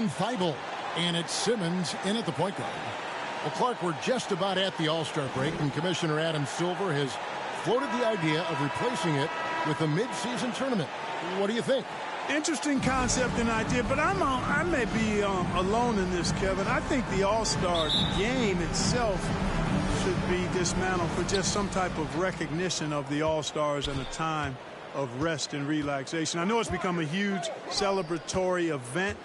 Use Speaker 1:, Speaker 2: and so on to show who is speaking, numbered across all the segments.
Speaker 1: on Feibel. And it's Simmons in at the point guard. Well, Clark, we're just about at the All-Star break, and Commissioner Adam Silver has floated the idea of replacing it with a mid-season tournament. What do you think?
Speaker 2: Interesting concept and idea, but I may be alone in this, Kevin. I think the All-Star game itself should be dismantled for just some type of recognition of the All-Stars and a time of rest and relaxation. I know it's become a huge celebratory event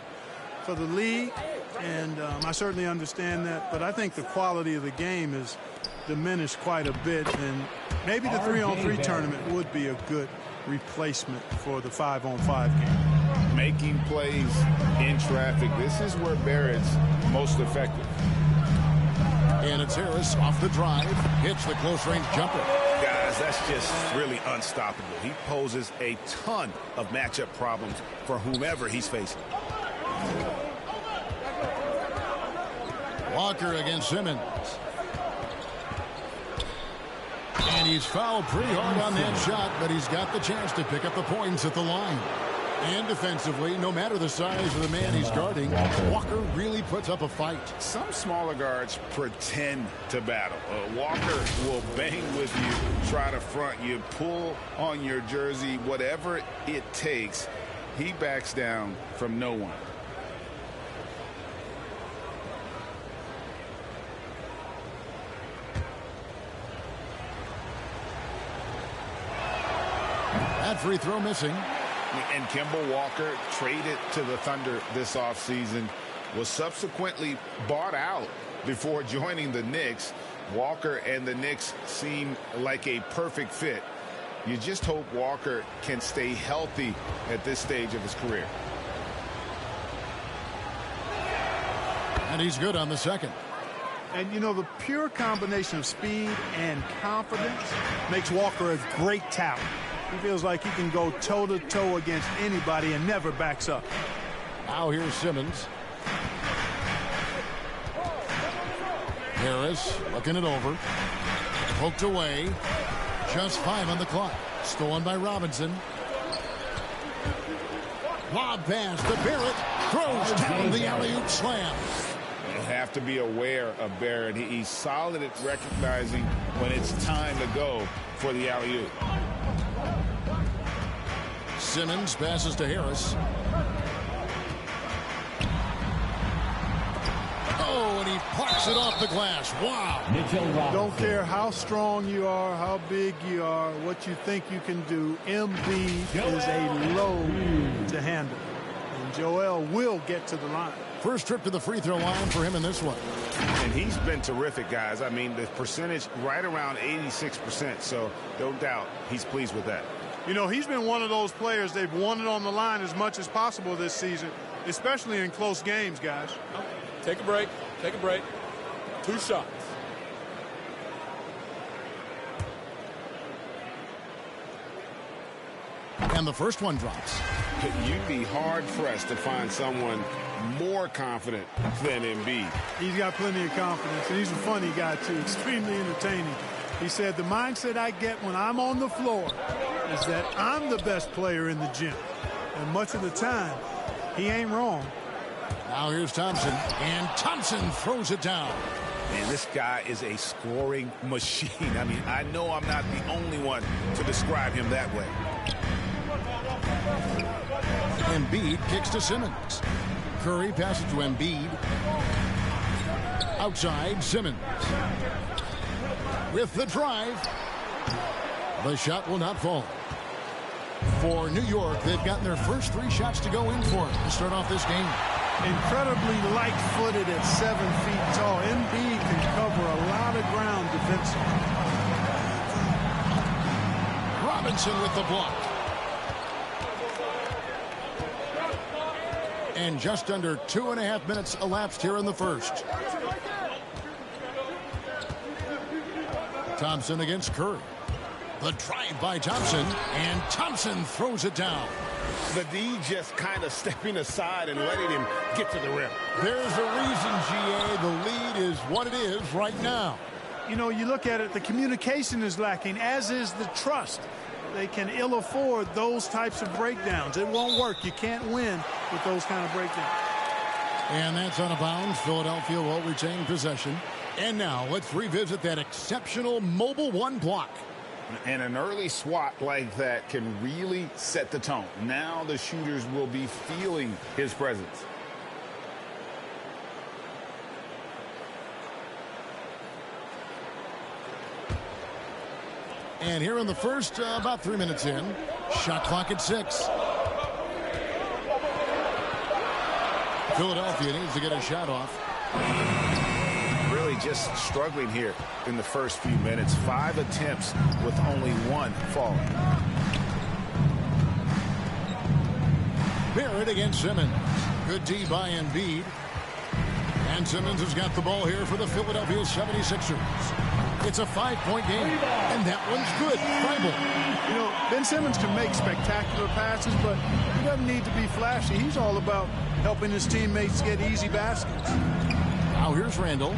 Speaker 2: for the league, and I certainly understand that, but I think the quality of the game is diminished quite a bit, and maybe the 3-on-3 tournament would be a good replacement for the 5-on-5 game.
Speaker 3: Making plays in traffic. This is where Barrett's most effective.
Speaker 1: And it's Harris off the drive. Hits the close-range jumper.
Speaker 3: Guys, that's just really unstoppable. He poses a ton of matchup problems for whomever he's facing.
Speaker 1: Walker against Simmons. And he's fouled pretty hard on that shot, but he's got the chance to pick up the points at the line. And defensively, no matter the size of the man he's guarding, Walker really puts up a fight.
Speaker 3: Some smaller guards pretend to battle. Walker will bang with you, try to front you, pull on your jersey, whatever it takes. He backs down from no one.
Speaker 1: That free throw missing.
Speaker 3: And Kemba Walker, traded to the Thunder this offseason, was subsequently bought out before joining the Knicks. Walker and the Knicks seem like a perfect fit. You just hope Walker can stay healthy at this stage of his career.
Speaker 1: And he's good on the second.
Speaker 2: And, you know, the pure combination of speed and confidence makes Walker a great talent. He feels like he can go toe-to-toe against anybody and never backs up.
Speaker 1: Now here's Simmons. Harris looking it over. Poked away. Just 5 on the clock. Stolen by Robinson. Lob pass to Barrett. Throws down the alley-oop slam.
Speaker 3: You have to be aware of Barrett. He's solid at recognizing when it's time to go for the alley-oop.
Speaker 1: Simmons passes to Harris. Oh, and he plucks it off the glass. Wow.
Speaker 2: Don't care how strong you are, how big you are, what you think you can do. Embid is a load to handle. And Joel will get to the line.
Speaker 1: First trip to the free throw line for him in this one.
Speaker 3: And he's been terrific, guys. I mean, the percentage right around 86%, so no doubt he's pleased with that.
Speaker 2: You know, he's been one of those players they've wanted on the line as much as possible this season, especially in close games, guys.
Speaker 4: Take a break. Take a break. 2 shots.
Speaker 1: And the first one drops.
Speaker 3: You'd be hard-pressed to find someone more confident than Embid.
Speaker 2: He's got plenty of confidence, and he's a funny guy, too, extremely entertaining. He said, the mindset I get when I'm on the floor is that I'm the best player in the gym. And much of the time, he ain't wrong.
Speaker 1: Now here's Thompson, and Thompson throws it down.
Speaker 3: Man, this guy is a scoring machine. I mean, I know I'm not the only one to describe him that way.
Speaker 1: Embid kicks to Simmons. Curry passes to Embid. Outside, Simmons. With the drive. The shot will not fall. For New York, they've gotten their first 3 shots to go in for it to start off this game.
Speaker 2: Incredibly light-footed at 7 feet tall. Embid can cover a lot of ground defensively.
Speaker 1: Robinson with the block. And just under 2.5 minutes elapsed here in the first. Thompson against Curry. The drive by Thompson, and Thompson throws it down.
Speaker 3: The D just kind of stepping aside and letting him get to the rim.
Speaker 1: There's a reason, GA, the lead is what it is right now.
Speaker 2: You know, you look at it, the communication is lacking, as is the trust. They can ill afford those types of breakdowns. It won't work. You can't win with those kind of breakdowns.
Speaker 1: And that's out of bounds. Philadelphia will retain possession. And now let's revisit that exceptional mobile one block.
Speaker 3: And an early swat like that can really set the tone. Now the shooters will be feeling his presence.
Speaker 1: And here in the first, about 3 minutes in, shot clock at 6. Philadelphia needs to get a shot off.
Speaker 3: Really just struggling here in the first few minutes. 5 attempts with only 1 falling.
Speaker 1: Barrett against Simmons. Good D by Embid. And Simmons has got the ball here for the Philadelphia 76ers. It's a 5-point game, and that one's good. Bible.
Speaker 2: You know, Ben Simmons can make spectacular passes, but he doesn't need to be flashy. He's all about helping his teammates get easy baskets.
Speaker 1: Now here's Randall.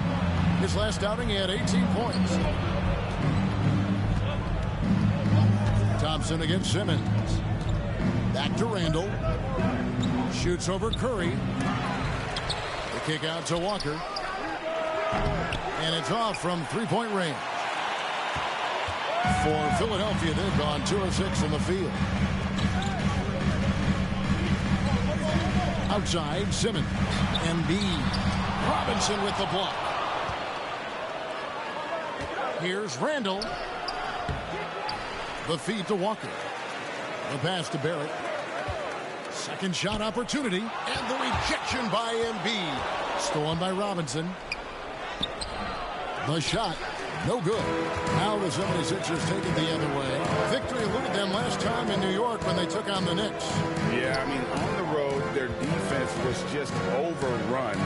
Speaker 1: His last outing, he had 18 points. Thompson against Simmons. Back to Randall. Shoots over Curry. The kick out to Walker. And it's off from three-point range. For Philadelphia, they've gone 2 of 6 in the field. Outside, Simmons. Embid. Robinson with the block. Here's Randall. The feed to Walker. The pass to Barrett. Second shot opportunity. And the rejection by Embid. Stolen by Robinson. The shot, no good. Now the 76ers take it the other way. Victory eluded them last time in New York when they took on the Knicks.
Speaker 3: Yeah, I mean, on the road, their defense was just overrun.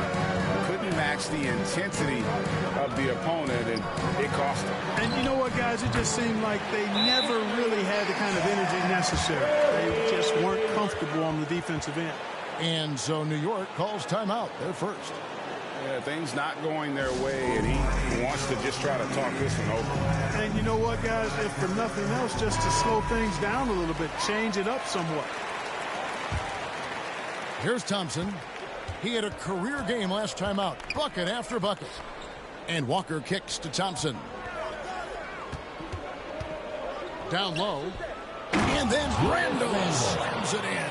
Speaker 3: Couldn't match the intensity of the opponent, and it cost them.
Speaker 2: And you know what, guys? It just seemed like they never really had the kind of energy necessary. They just weren't comfortable on the defensive end.
Speaker 1: And so New York calls timeout. They're first.
Speaker 3: Yeah, things not going their way, and he wants to just try to talk this one over.
Speaker 2: And you know what, guys? If for nothing else, just to slow things down a little bit, change it up somewhat.
Speaker 1: Here's Thompson. He had a career game last time out. Bucket after bucket. And Walker kicks to Thompson. Down low. And then Randall slams it in.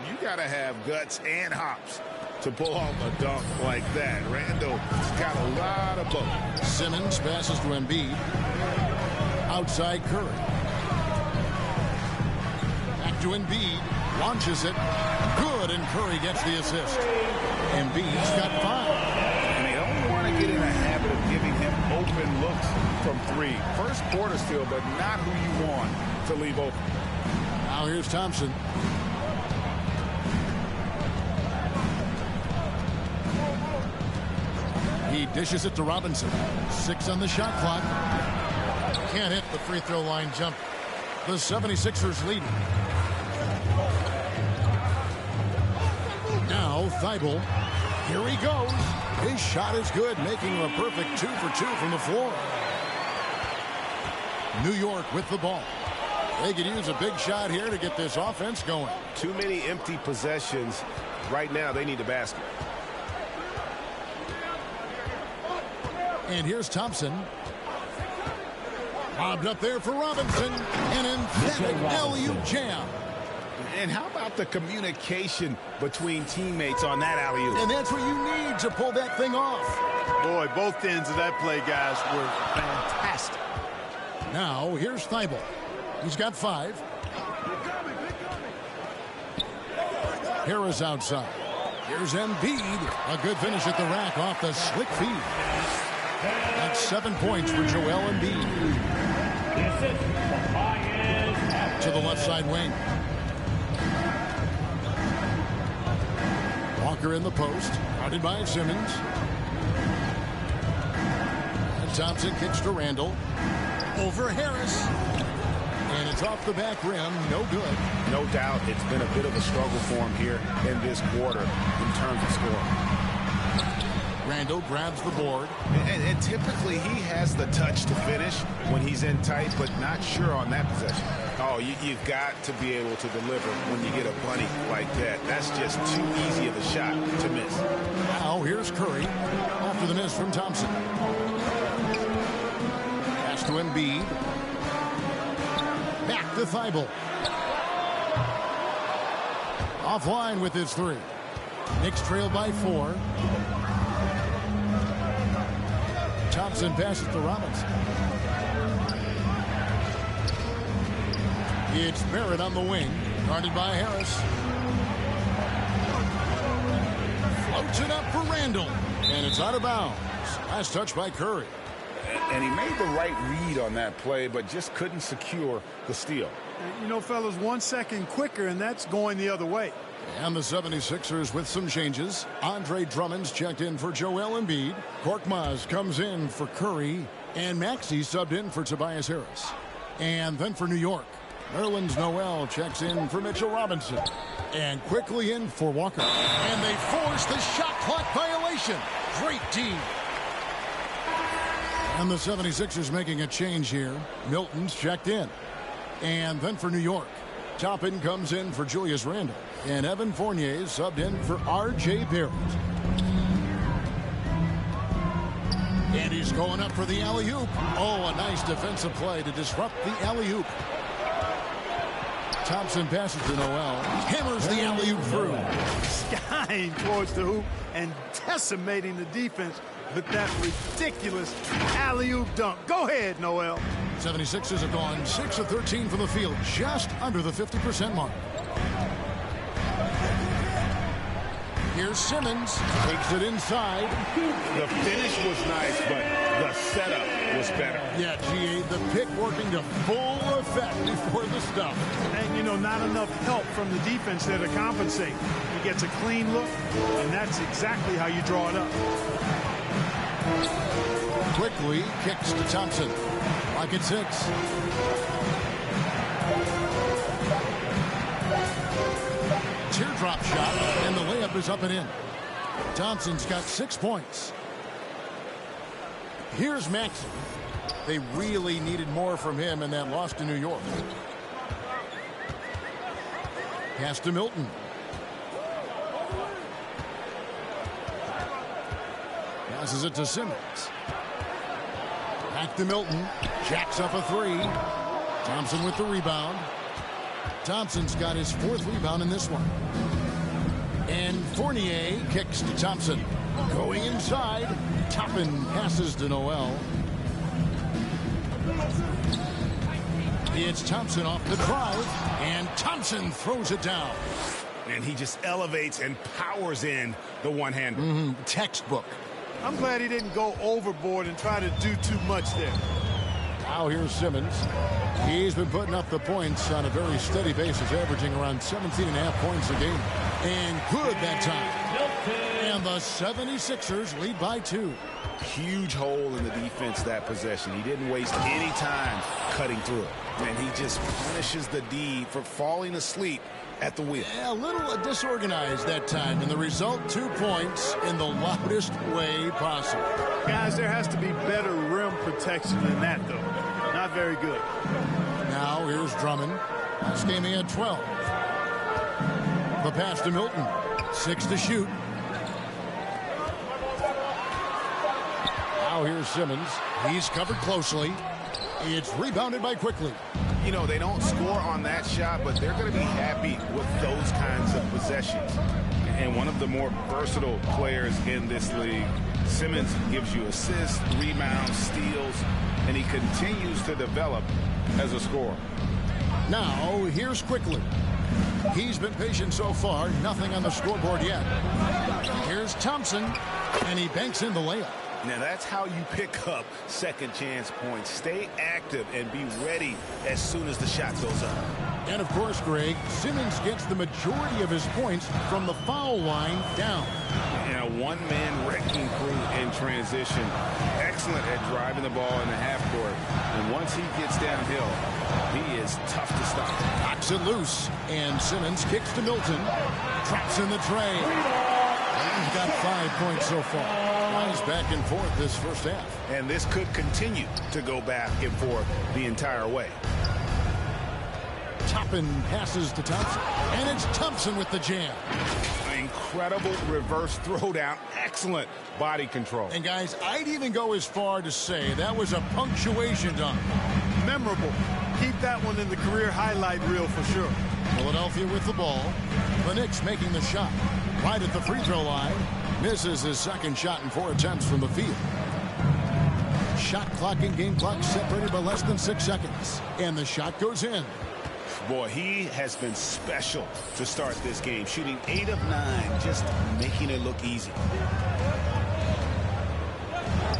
Speaker 3: You got to have guts and hops to pull off a dunk like that. Randall got a lot of both.
Speaker 1: Simmons passes to Embid. Outside Curry. Back to Embid. Launches it. Good, and Curry gets the assist. Embiid's got 5.
Speaker 3: And they don't want to get in a habit of giving him open looks from 3. First quarter still, but not who you want to leave open.
Speaker 1: Now here's Thompson. He dishes it to Robinson. 6 on the shot clock. Can't hit the free throw line jump. The 76ers lead. Now Thibault. Here he goes. His shot is good, making a perfect 2 for 2 from the floor. New York with the ball. They could use a big shot here to get this offense going.
Speaker 5: Too many empty possessions. Right now, they need a basket.
Speaker 1: And here's Thompson. Lobbed up there for Robinson. An emphatic alley-oop jam.
Speaker 3: And how about the communication between teammates on that alley-oop?
Speaker 1: And that's what you need to pull that thing off.
Speaker 2: Boy, both ends of that play, guys, were fantastic.
Speaker 1: Now, here's Thibault. He's got 5. Harris outside. Here's Embid. A good finish at the rack off the slick feed. That's 7 points for Joel Embid. To the left side wing. Walker in the post. Guarded by Simmons. And Thompson kicks to Randall. Over Harris. And it's off the back rim. No good.
Speaker 5: No doubt it's been a bit of a struggle for him here in this quarter in terms of scoring.
Speaker 1: Randall grabs the board.
Speaker 3: And typically he has the touch to finish when he's in tight, but not sure on that possession. Oh, you've got to be able to deliver when you get a bunny like that. That's just too easy of a shot to miss.
Speaker 1: Curry. After the miss from Thompson. Pass to Embid. Back to Thibault. Offline with his three. Knicks trail by 4. Thompson passes to Robinson. It's Barrett on the wing. Guarded by Harris. Floats it up for Randall. And it's out of bounds. Last touch by Curry.
Speaker 5: And he made the right read on that play, but just couldn't secure the steal.
Speaker 2: You know, fellas, 1 second quicker, and that's going the other way.
Speaker 1: And the 76ers with some changes. Andre Drummond's checked in for Joel Embiid. Korkmaz comes in for Curry. And Maxey subbed in for Tobias Harris. And then for New York, Nerlens Noel checks in for Mitchell Robinson. And quickly in for Walker. And they force the shot clock violation. Great D. And the 76ers making a change here. Milton's checked in. And then for New York, Toppin comes in for Julius Randle. And Evan Fournier subbed in for R.J. Barrett. And he's going up for the alley-oop. Oh, a nice defensive play to disrupt the alley-oop. Thompson passes to Noel. Hammers the alley-oop through.
Speaker 2: Skying towards the hoop and decimating the defense with that ridiculous alley-oop dunk. Go ahead, Noel.
Speaker 1: 76ers have gone 6 of 13 from the field, just under the 50% mark. Here's Simmons. Takes it inside.
Speaker 5: The finish was nice, but the setup was better.
Speaker 1: Yeah, GA, the pick working to full effect before the stop.
Speaker 2: And, you know, not enough help from the defense there to compensate. He gets a clean look, and that's exactly how you draw it up.
Speaker 1: Quickly kicks to Thompson. Like at 6. Teardrop shot, and the layup is up and in. Thompson's got 6 points. Here's Maxey. They really needed more from him in that loss to New York. Pass to Milton. Passes it to Simmons. Back to Milton. Jacks up a 3. Thompson with the rebound. Thompson's got his 4th rebound in this one. And Fournier kicks to Thompson. Going inside. Toppin passes to Noel. It's Thompson off the drive. And Thompson throws it down.
Speaker 5: And he just elevates and powers in the one-hander.
Speaker 1: Textbook.
Speaker 2: I'm glad he didn't go overboard and try to do too much there.
Speaker 1: Now here's Simmons. He's been putting up the points on a very steady basis, averaging around 17.5 points a game. And good that time. And the 76ers lead by 2.
Speaker 5: Huge hole in the defense that possession. He didn't waste any time cutting through it. And he just punishes the D for falling asleep at the wheel.
Speaker 1: Yeah, a little disorganized that time. And the result, 2 points in the loudest way possible.
Speaker 2: Guys, there has to be better rim protection than that, though. Not very good.
Speaker 1: Now here's Drummond. Last game he had 12. The pass to Milton. 6 to shoot. Now here's Simmons. He's covered closely. It's rebounded by Quickly.
Speaker 5: You know, they don't score on that shot, but they're going to be happy with those kinds of possessions. And one of the more versatile players in this league, Simmons gives you assists, rebounds, steals, and he continues to develop as a scorer.
Speaker 1: Now, here's Quickly. He's been patient so far. Nothing on the scoreboard yet. Here's Thompson, and he banks in the layup.
Speaker 5: Now, that's how you pick up second chance points. Stay active and be ready as soon as the shot goes up.
Speaker 1: And, of course, Greg, Simmons gets the majority of his points from the foul line down.
Speaker 5: And a one-man wrecking crew in transition. Excellent at driving the ball in the half court. And once he gets downhill, he is tough to stop.
Speaker 1: Knocks it loose. And Simmons kicks to Milton. Traps in the tray. He's got 5 points so far. Guys back and forth this first half.
Speaker 5: And this could continue to go back and forth the entire way.
Speaker 1: Toppin passes to Thompson. And it's Thompson with the jam.
Speaker 3: incredible reverse throwdown. Excellent body control.
Speaker 1: And guys, I'd even go as far to say that was a punctuation dunk.
Speaker 2: Memorable. Keep that one in the career highlight reel for sure.
Speaker 1: Philadelphia with the ball. The Knicks making the shot. Right at the free throw line. Misses his second shot in 4 attempts from the field. Shot clock and game clock separated by less than 6 seconds. And the shot goes in.
Speaker 5: Boy, he has been special to start this game. Shooting 8 of 9, just making it look easy.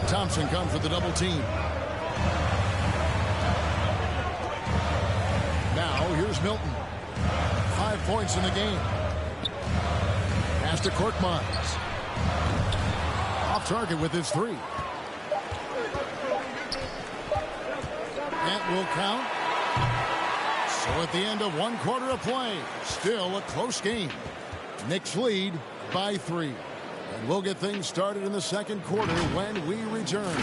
Speaker 1: Thompson comes with the double team. Now here's Milton. 5 points in the game. Pass to Korkmaz. Off target with his 3. That will count. So at the end of 1 quarter of play, still a close game. Knicks lead by 3. And we'll get things started in the second quarter when we return.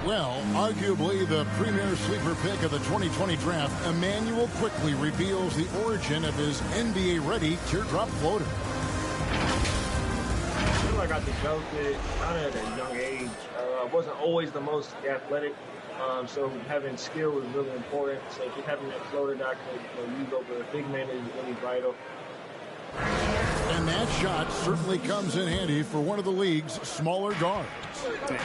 Speaker 1: Well, arguably the premier sleeper pick of the 2020 draft, Emmanuel quickly reveals the origin of his NBA-ready teardrop floater.
Speaker 6: I feel like I developed it kind of at a young age. I wasn't always the most athletic, so having skill was really important. So just having that floater that I could use over a big man is really vital.
Speaker 1: And that shot certainly comes in handy for one of the league's smaller guards.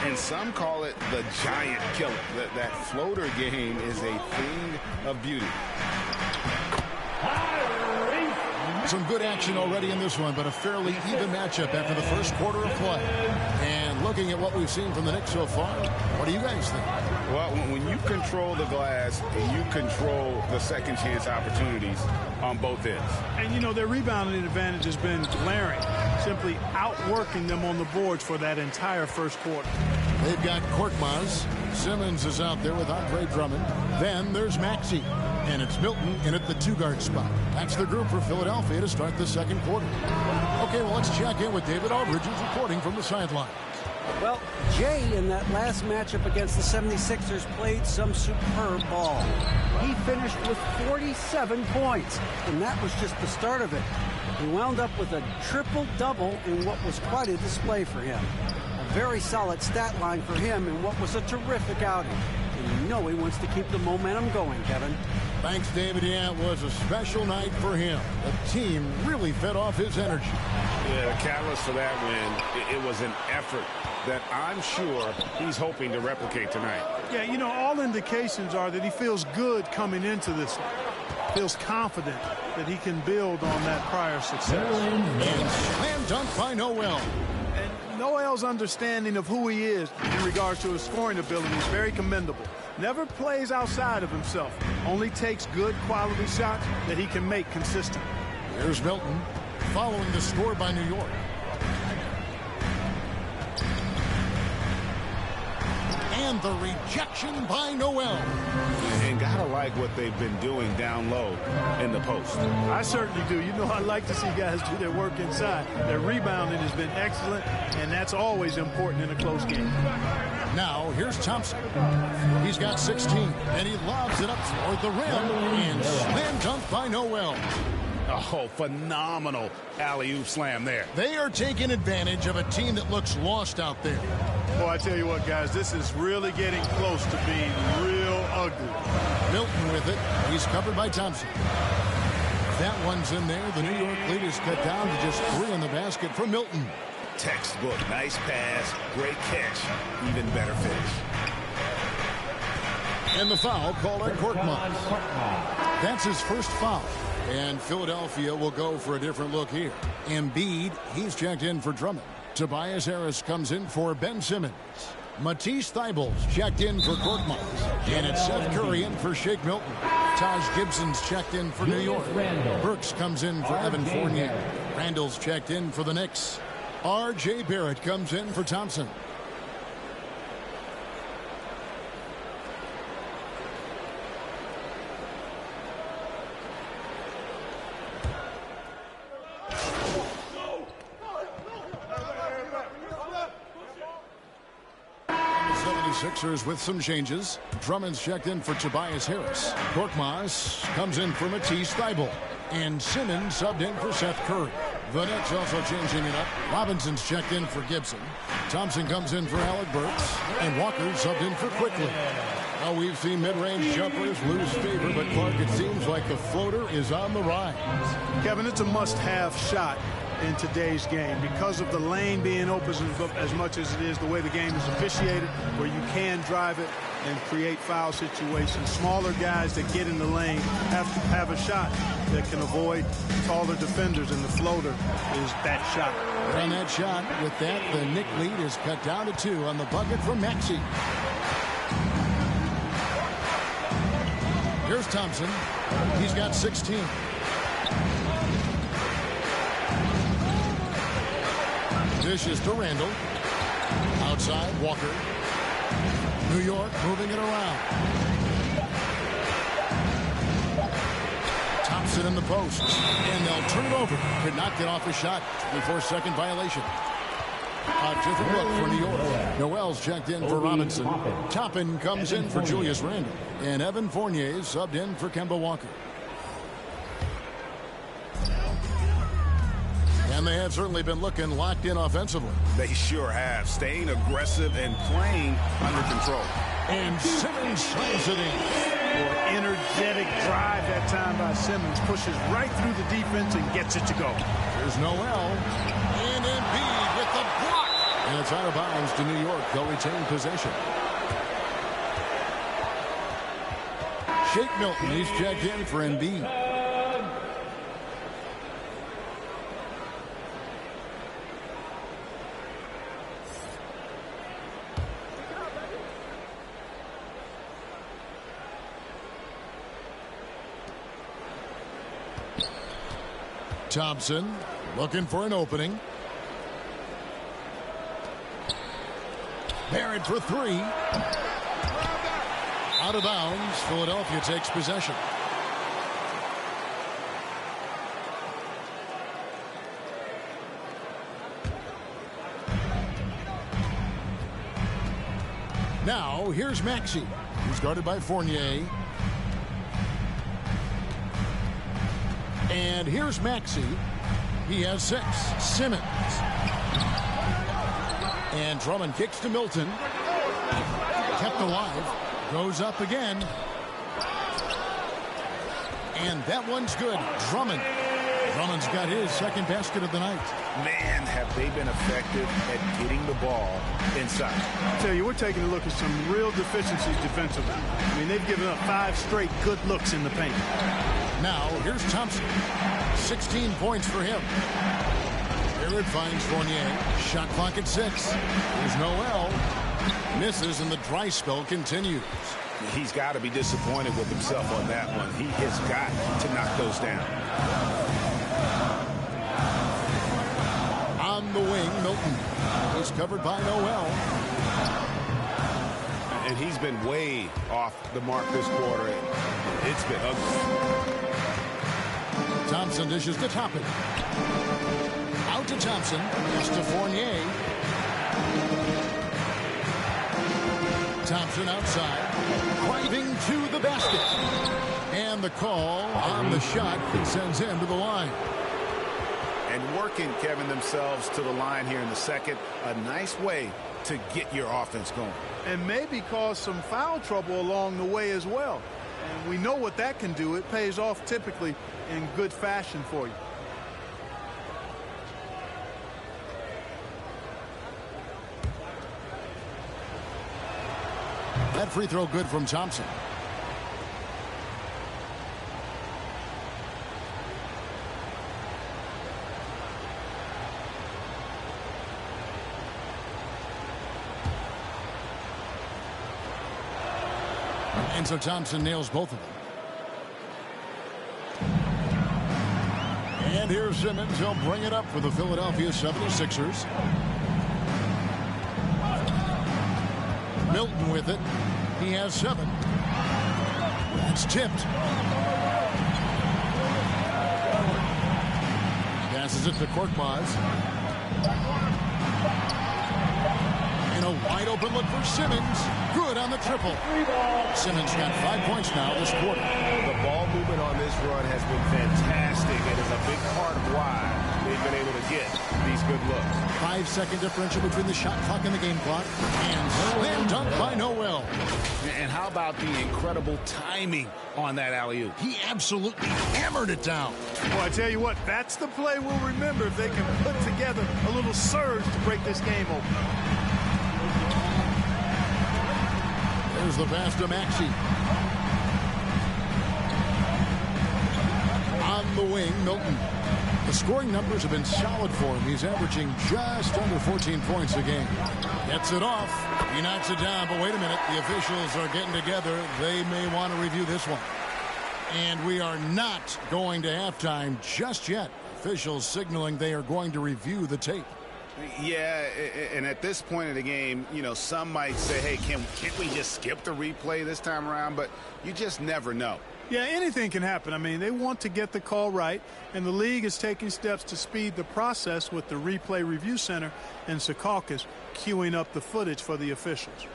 Speaker 3: And some call it the giant killer. That floater game is a thing of beauty.
Speaker 1: Some good action already in this one, but a fairly even matchup after the first quarter of play. And looking at what we've seen from the Knicks so far, what do you guys think?
Speaker 3: Well, when you control the glass and you control the second chance opportunities on both ends.
Speaker 2: And, you know, their rebounding advantage has been glaring, simply outworking them on the boards for that entire first quarter.
Speaker 1: They've got Korkmaz. Simmons is out there with Andre Drummond. Then there's Maxey. And it's Milton in at the 2-guard spot. That's the group for Philadelphia to start the second quarter. Okay, well, let's check in with David Aldridge, who's reporting from the sideline.
Speaker 7: Well, Jay in that last matchup against the 76ers played some superb ball. He finished with 47 points, and that was just the start of it. He wound up with a triple-double in what was quite a display for him. A very solid stat line for him in what was a terrific outing. And you know he wants to keep the momentum going, Kevin.
Speaker 1: Thanks, David. Yeah, it was a special night for him. The team really fed off his energy.
Speaker 3: Yeah, the catalyst for that win, it was an effort that I'm sure he's hoping to replicate tonight.
Speaker 2: Yeah, you know, all indications are that he feels good coming into this one. Feels confident that he can build on that prior success.
Speaker 1: And slam dunk by Noel.
Speaker 2: And Noel's understanding of who he is in regards to his scoring ability is very commendable. Never plays outside of himself. Only takes good quality shots that he can make consistent.
Speaker 1: Here's Milton following the score by New York. And the rejection by Noel.
Speaker 3: And gotta like what they've been doing down low in the post.
Speaker 2: I certainly do. You know, I like to see guys do their work inside. Their rebounding has been excellent, and that's always important in a close game.
Speaker 1: Now, here's Thompson. He's got 16, and he lobs it up toward the rim. And slam dunk by Noel.
Speaker 3: Oh, phenomenal alley-oop slam there.
Speaker 1: They are taking advantage of a team that looks lost out there.
Speaker 2: Boy, I tell you what, guys, this is really getting close to being real ugly.
Speaker 1: Milton with it. He's covered by Thompson. That one's in there. The New York lead is cut down to just 3 in the basket for Milton.
Speaker 5: Textbook. Nice pass. Great catch. Even better finish.
Speaker 1: And the foul called on Korkmaz. That's his first foul. And Philadelphia will go for a different look here. Embid, he's checked in for Drummond. Tobias Harris comes in for Ben Simmons. Matisse Thybulle's checked in for Korkmaz. And it's Seth Curry in for Shake Milton. Taj Gibson's checked in for New York. Burks comes in for Evan Fournier. Randall's checked in for the Knicks. R.J. Barrett comes in for Thompson. Sixers with some changes. Drummond's checked in for Tobias Harris. Korkmaz comes in for Matisse Thybulle. And Simmons subbed in for Seth Curry. The Knicks also changing it up. Robinson's checked in for Gibson. Thompson comes in for Alec Burks. And Walker subbed in for Quickly. Now we've seen mid-range jumpers lose favor, but Clark, it seems like the floater is on the rise.
Speaker 2: Kevin, it's a must-have shot in today's game because of the lane being open as much as it is, the way the game is officiated, where you can drive it and create foul situations. Smaller guys that get in the lane have to have a shot that can avoid taller defenders, and the floater is that shot.
Speaker 1: On that shot, with that, the Knick lead is cut down to 2 on the bucket from Maxey. Here's Thompson. He's got 16. Dishes to Randall. Outside, Walker. New York moving it around. Thompson in the post. And they'll turn it over. Could not get off a shot. 24-second violation. A different look for New York. Noel's checked in for Robinson. Toppin comes in for Julius Randle. And Evan Fournier subbed in for Kemba Walker. And they have certainly been looking locked in offensively.
Speaker 5: They sure have. Staying aggressive and playing under control.
Speaker 1: And Simmons slams it in.
Speaker 2: Energetic drive that time by Simmons. Pushes right through the defense and gets it to go.
Speaker 1: There's Noel. And Embid with the block. And it's out of bounds to New York. They'll retain possession. Shake Milton, he's checked in for Embid. Thompson looking for an opening. Barrett for 3. Out of bounds. Philadelphia takes possession. Now here's Maxey, who's guarded by Fournier. And here's Maxey. He has 6. Simmons. And Drummond kicks to Milton. Kept alive. Goes up again. And that one's good. Drummond. Drummond's got his second basket of the night.
Speaker 5: Man, have they been effective at getting the ball inside.
Speaker 2: I tell you, we're taking a look at some real deficiencies defensively. I mean, they've given up 5 straight good looks in the paint.
Speaker 1: Now, here's Thompson. 16 points for him. Barrett finds Fournier. Shot clock at 6. Here's Noel. Misses, and the dry spell continues.
Speaker 5: He's got to be disappointed with himself on that one. He has got to knock those down.
Speaker 1: On the wing, Milton. He's covered by Noel.
Speaker 5: And he's been way off the mark this quarter. It's been ugly.
Speaker 1: Thompson dishes to Toppin. Out to Thompson. Pass to Fournier. Thompson outside. Driving to the basket. And the call on the shot that sends him to the line.
Speaker 5: And working, Kevin, themselves to the line here in the second. A nice way to get your offense going.
Speaker 2: And maybe cause some foul trouble along the way as well. And we know what that can do. It pays off typically in good fashion for you.
Speaker 1: That free throw good from Thompson. And so Thompson nails both of them. And here's Simmons. He'll bring it up for the Philadelphia 76ers. Milton with it. He has 7. That's tipped. Passes it to Korkmaz. And a wide open look for Simmons. Good on the triple. Simmons got 5 points now this quarter.
Speaker 5: The ball movement on this run has been fantastic and is a big part of why they've been able to get these good looks.
Speaker 1: 5-second differential between the shot clock and the game clock. And slam dunk by Noel.
Speaker 5: And how about the incredible timing on that alley-oop?
Speaker 1: He absolutely hammered it down.
Speaker 2: Well, I tell you what, that's the play we'll remember if they can put together a little surge to break this game open.
Speaker 1: There's the pass to Maxey. On the wing, Milton. The scoring numbers have been solid for him. He's averaging just under 14 points a game. Gets it off. He knocks it down, but wait a minute. The officials are getting together. They may want to review this one. And we are not going to halftime just yet. Officials signaling they are going to review the tape.
Speaker 5: Yeah, and at this point of the game, you know, some might say, hey, can't we just skip the replay this time around? But you just never know.
Speaker 2: Yeah, anything can happen. I mean, they want to get the call right, and the league is taking steps to speed the process with the Replay Review Center in Secaucus queuing up the footage for the officials.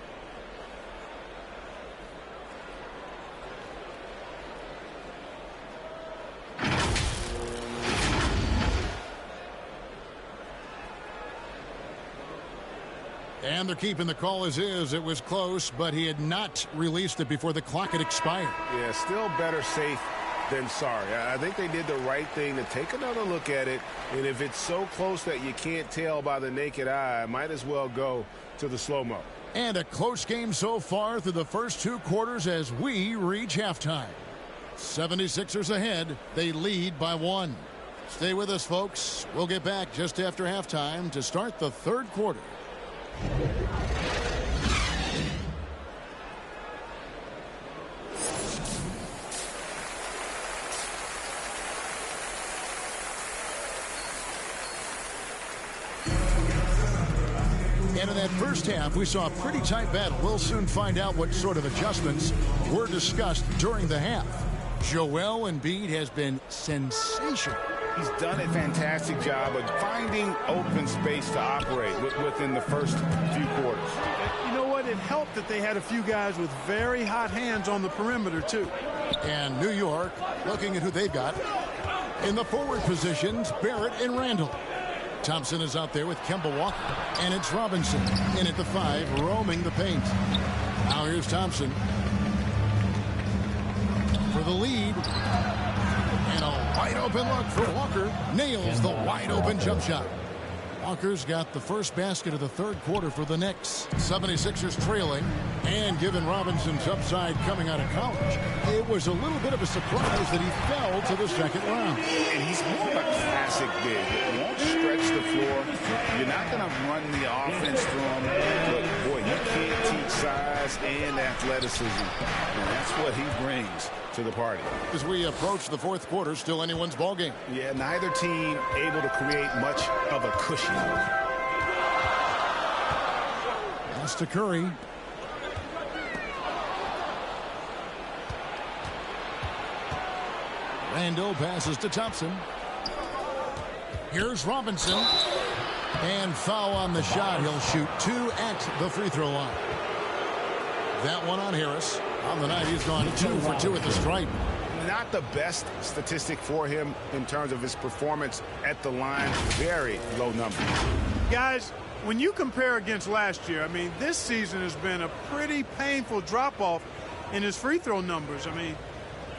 Speaker 1: And they're keeping the call as is. It was close, but he had not released it before the clock had expired.
Speaker 5: Yeah, still better safe than sorry. I think they did the right thing to take another look at it. And if it's so close that you can't tell by the naked eye, might as well go to the slow-mo.
Speaker 1: And a close game so far through the first 2 quarters as we reach halftime. 76ers ahead. They lead by 1. Stay with us, folks. We'll get back just after halftime to start the 3rd quarter. And in that first half, we saw a pretty tight battle. We'll soon find out what sort of adjustments were discussed during the half. Joel Embid has been sensational.
Speaker 5: He's done a fantastic job of finding open space to operate within the first few quarters.
Speaker 2: You know what? It helped that they had a few guys with very hot hands on the perimeter, too.
Speaker 1: And New York, looking at who they've got. In the forward positions, Barrett and Randall. Thompson is out there with Kemba Walker. And it's Robinson in at the 5, roaming the paint. Now here's Thompson for the lead. And a wide open look for Walker. Nails the wide open jump shot. Walker's got the first basket of the 3rd quarter for the Knicks. 76ers trailing. And given Robinson's upside coming out of college, it was a little bit of a surprise that he fell to the 2nd round.
Speaker 5: And he's more of a classic big. He won't stretch the floor. You're not going to run the offense through him. But, boy, you can't teach size and athleticism. And that's what he brings to the party.
Speaker 1: As we approach the 4th quarter, still anyone's ball game.
Speaker 5: Yeah, neither team able to create much of a cushion.
Speaker 1: Pass to Curry. Randall passes to Thompson. Here's Robinson. And foul on the shot. He'll shoot 2 at the free throw line. That one on Harris. On the night, he's gone 2 for 2 at the stripe.
Speaker 5: Not the best statistic for him in terms of his performance at the line. Very low number.
Speaker 2: Guys, when you compare against last year, I mean, this season has been a pretty painful drop-off in his free throw numbers. I mean,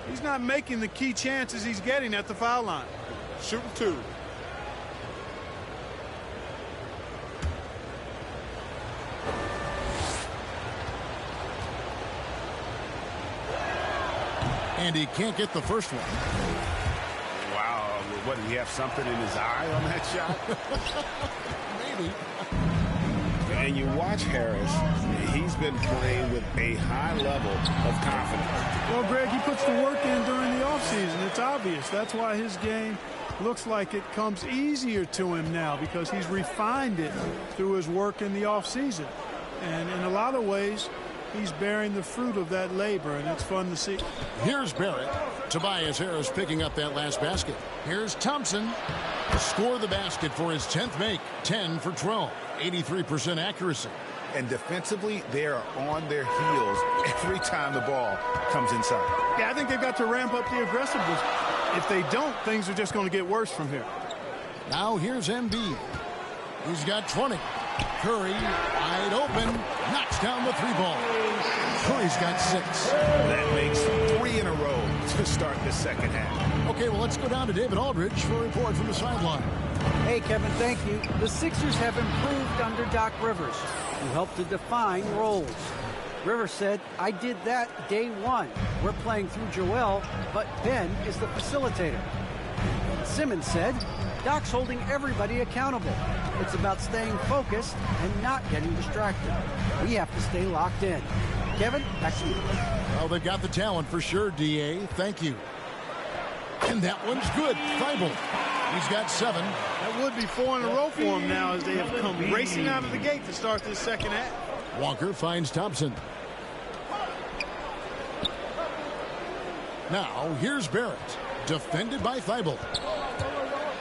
Speaker 2: he's not making the key chances he's getting at the foul line.
Speaker 4: Shooting 2.
Speaker 1: And he can't get the first one.
Speaker 5: Wow. What, did he have something in his eye on that shot?
Speaker 1: Maybe.
Speaker 5: And you watch Harris, he's been playing with a high level of confidence.
Speaker 2: Well, Greg, he puts the work in during the offseason. It's obvious. That's why his game looks like it comes easier to him now because he's refined it through his work in the offseason. And in a lot of ways, he's bearing the fruit of that labor, and it's fun to see.
Speaker 1: Here's Barrett. Tobias Harris picking up that last basket. Here's Thompson. Score the basket for his 10th make. 10 for 12. 83% accuracy.
Speaker 5: And defensively, they are on their heels every time the ball comes inside.
Speaker 2: Yeah, I think they've got to ramp up the aggressiveness. If they don't, things are just going to get worse from here.
Speaker 1: Now here's Embid. He's got 20. Curry, wide open, knocks down the 3-ball. Curry's got 6.
Speaker 5: That makes 3 in a row to start the second half.
Speaker 1: Okay, well, let's go down to David Aldridge for a report from the sideline.
Speaker 7: Hey, Kevin, thank you. The Sixers have improved under Doc Rivers, who helped to define roles. Rivers said, I did that day one. We're playing through Joel, but Ben is the facilitator. Simmons said, Doc's holding everybody accountable. It's about staying focused and not getting distracted. We have to stay locked in. Kevin, back to you.
Speaker 1: Well, they've got the talent for sure, D.A. Thank you. And that one's good. Thibault. He's got 7.
Speaker 2: That would be 4 in a row for him now as they have come racing out of the gate to start this second half.
Speaker 1: Walker finds Thompson. Now, here's Barrett. Defended by Thibault.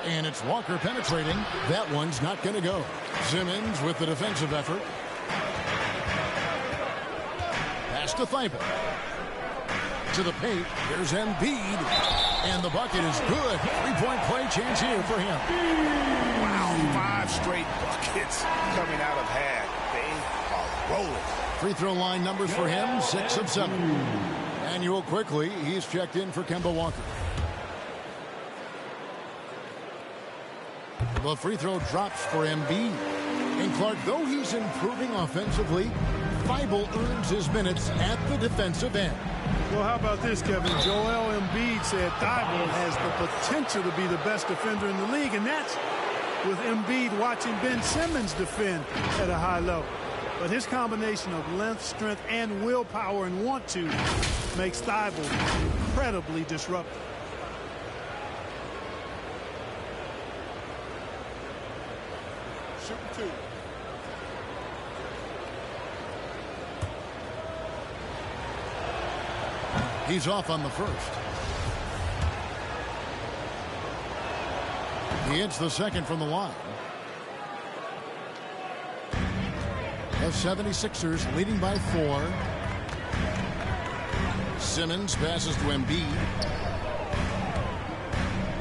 Speaker 1: And it's Walker penetrating. That one's not going to go. Simmons with the defensive effort. Pass to Thibault. To the paint. Here's Embid. And the bucket is good. 3-point play chance here for him.
Speaker 5: Wow, 5 straight buckets coming out of half. They are rolling.
Speaker 1: Free throw line numbers for him, 6 of 7. Manuel quickly, he's checked in for Kemba Walker. The free throw drops for Embid. And Clark, though he's improving offensively, Thibault earns his minutes at the defensive end.
Speaker 2: Well, how about this, Kevin? Joel Embid said Thibault has the potential to be the best defender in the league, and that's with Embid watching Ben Simmons defend at a high level. But his combination of length, strength, and willpower and want to makes Thibault incredibly disruptive.
Speaker 4: Shooting 2.
Speaker 1: He's off on the first. He hits the second from the line. The 76ers leading by 4. Simmons passes to Embid.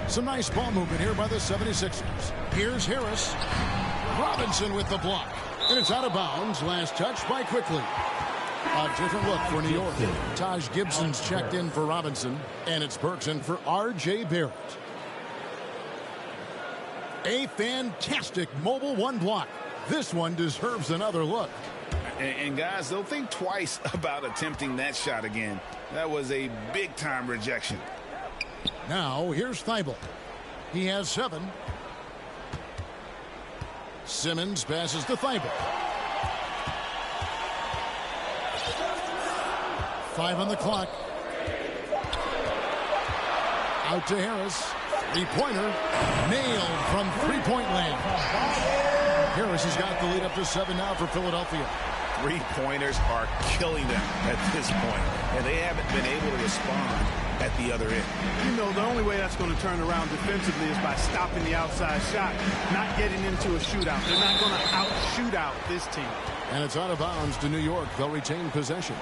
Speaker 1: Some nice ball movement here by the 76ers. Here's Harris. Robinson with the block. And it's out of bounds. Last touch by Quickly. A different look for New York. Taj Gibson's checked in for Robinson. And it's Burks in for R.J. Barrett. A fantastic mobile 1 block. This one deserves another look.
Speaker 5: And guys, they'll think twice about attempting that shot again. That was a big-time rejection.
Speaker 1: Now, here's Thibault. He has 7. Simmons passes to Thibault. 5 on the clock. Out to Harris. 3-pointer. Nailed from 3-point land. Harris has got the lead up to 7 now for Philadelphia.
Speaker 5: 3-pointers are killing them at this point, and they haven't been able to respond at the other end.
Speaker 2: You know, the only way that's going to turn around defensively is by stopping the outside shot, not getting into a shootout. They're not going to out-shoot out this team.
Speaker 1: And it's out of bounds to New York. They'll retain possession.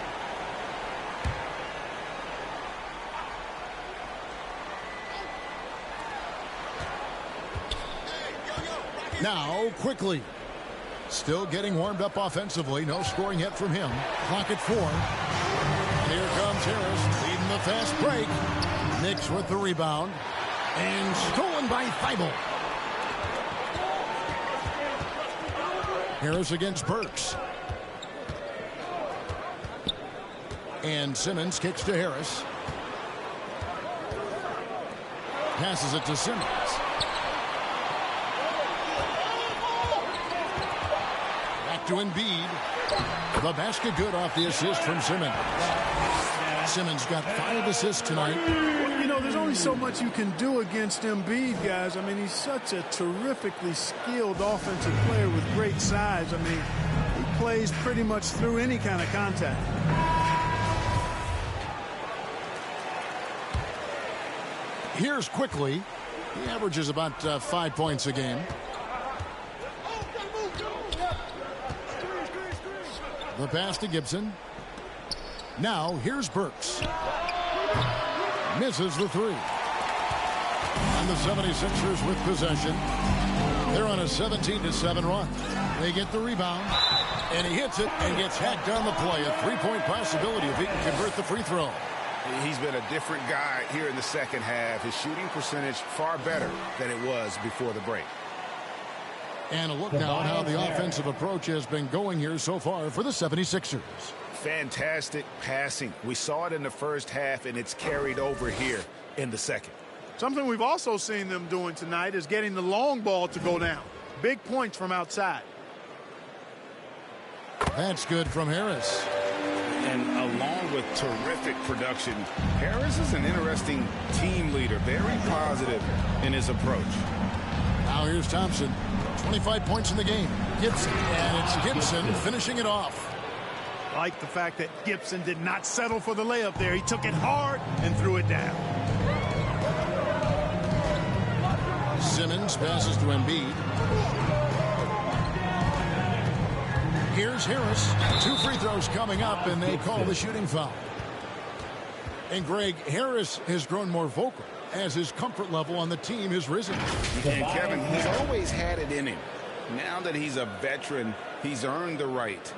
Speaker 1: Now, Quickly. Still getting warmed up offensively. No scoring yet from him. Clock at 4. And here comes Harris leading the fast break. Knicks with the rebound. And stolen by Thibault. Harris against Burks. And Simmons kicks to Harris. Passes it to Simmons. To Embid. The basket good off the assist from Simmons. Simmons got 5 assists tonight.
Speaker 2: You know, there's only so much you can do against Embid, guys. I mean, he's such a terrifically skilled offensive player with great size. I mean, he plays pretty much through any kind of contact.
Speaker 1: Here's quickly. He averages about 5 points a game. The pass to Gibson. Now here's Burks. Misses the three. And the 76ers with possession. They're on a 17-7 run. They get the rebound. And he hits it and gets hacked on the play. A three-point possibility if he can convert the free throw.
Speaker 3: He's been a different guy here in the second half. His shooting percentage far better than it was before the break.
Speaker 1: And a look now at how the offensive approach has been going here so far for the 76ers.
Speaker 3: Fantastic passing. We saw it in the first half, and it's carried over here in the second.
Speaker 2: Something we've also seen them doing tonight is getting the long ball to go down. Big points from outside.
Speaker 1: That's good from Harris.
Speaker 3: And along with terrific production, Harris is an interesting team leader, very positive in his approach.
Speaker 1: Now here's Thompson. 25 points in the game. Gibson, and it's Gibson finishing it off.
Speaker 2: I like the fact that Gibson did not settle for the layup there. He took it hard and threw it down.
Speaker 1: Simmons passes to Embid. Here's Harris. 2 free throws coming up, and they call the shooting foul. And Greg, Harris has grown more vocal as his comfort level on the team has risen.
Speaker 3: And Kevin, he's always had it in him. Now that he's a veteran, he's earned the right.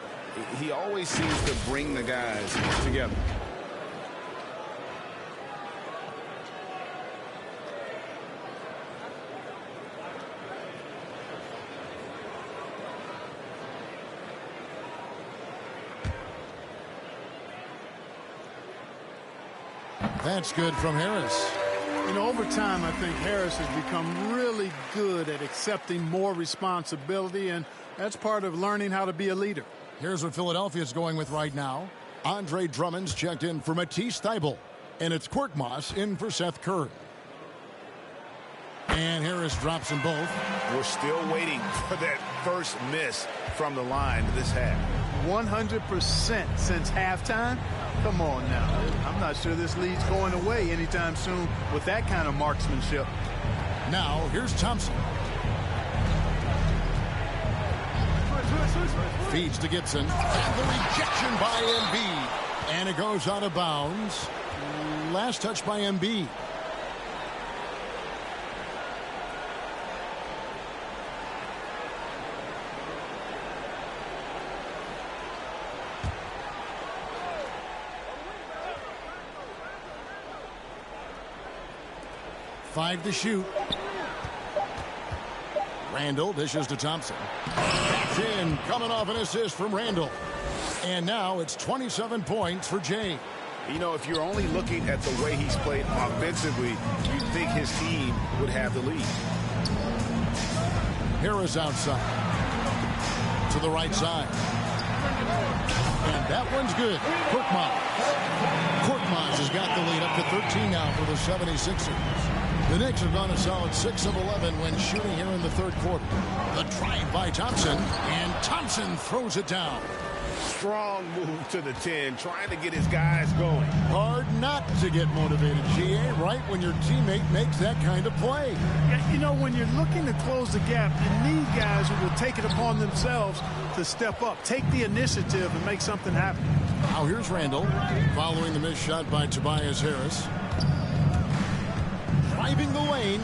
Speaker 3: He always seems to bring the guys together.
Speaker 1: That's good from Harris.
Speaker 2: You know, over time, I think Harris has become really good at accepting more responsibility, and that's part of learning how to be a leader.
Speaker 1: Here's what Philadelphia's going with right now. Andre Drummond's checked in for Matisse Thybulle, and it's Korkmaz in for Seth Curry. And Harris drops them both.
Speaker 3: We're still waiting for that first miss from the line this half.
Speaker 2: 100% since halftime? Come on now. I'm not sure this lead's going away anytime soon with that kind of marksmanship.
Speaker 1: Now, here's Thompson. Feeds to Gibson. And the rejection by Embid. And it goes out of bounds. Last touch by Embid. Five to shoot. Randall dishes to Thompson. That's in, coming off an assist from Randall. And now it's 27 points for Jay.
Speaker 3: You know, if you're only looking at the way he's played offensively, you'd think his team would have the lead.
Speaker 1: Harris outside. To the right side. And that one's good. Korkmaz has got the lead up to 13 now for the 76ers. The Knicks have gone a solid 6 of 11 when shooting here in the third quarter. The drive by Thompson, and Thompson throws it down.
Speaker 3: Strong move to the 10, trying to get his guys going.
Speaker 1: Hard not to get motivated, GA, right when your teammate makes that kind of play.
Speaker 2: Yeah, you know, when you're looking to close the gap, you need guys who will take it upon themselves to step up, take the initiative, and make something happen.
Speaker 1: Now here's Randall, following the missed shot by Tobias Harris. Driving the lane.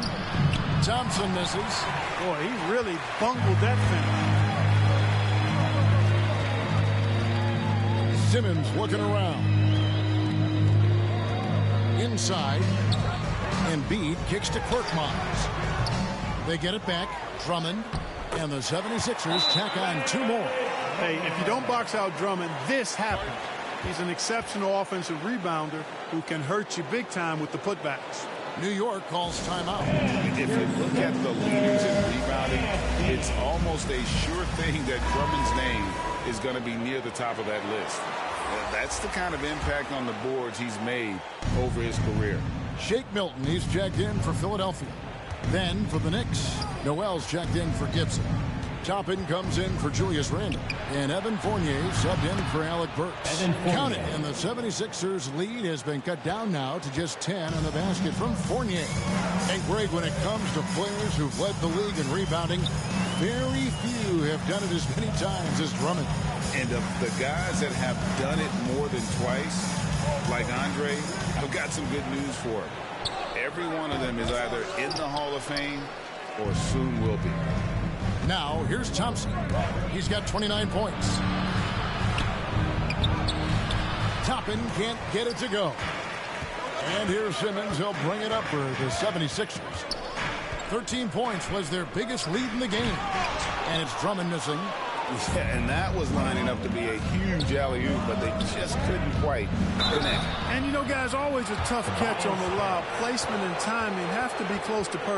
Speaker 1: Thompson misses.
Speaker 2: Boy, he really bungled that finish.
Speaker 1: Simmons looking around. Inside. Embid kicks to Korkmaz. They get it back. Drummond. And the 76ers tack on 2 more.
Speaker 2: Hey, if you don't box out Drummond, this happens. He's an exceptional offensive rebounder who can hurt you big time with the putbacks.
Speaker 1: New York calls timeout.
Speaker 3: If you look at the leaders in rebounding, it's almost a sure thing that Drummond's name is going to be near the top of that list. That's the kind of impact on the boards he's made over his career.
Speaker 1: Shake Milton, he's checked in for Philadelphia. Then for the Knicks, Noel's checked in for Gibson. Toppin comes in for Julius Randle. And Evan Fournier subbed in for Alec Burks. Count it, and the 76ers lead has been cut down now to just 10 on the basket from Fournier. And Greg, when it comes to players who've led the league in rebounding, very few have done it as many times as Drummond.
Speaker 3: And of the guys that have done it more than twice, like Andre, I've got some good news for him. Every one of them is either in the Hall of Fame or soon will be.
Speaker 1: Now, here's Thompson. He's got 29 points. Toppin can't get it to go. And here's Simmons. He'll bring it up for the 76ers. 13 points was their biggest lead in the game. And it's Drummond missing.
Speaker 3: Yeah, and that was lining up to be a huge alley-oop, but they just couldn't quite connect.
Speaker 2: And, you know, guys, always a tough catch on the lob. Placement and timing have to be close to perfect.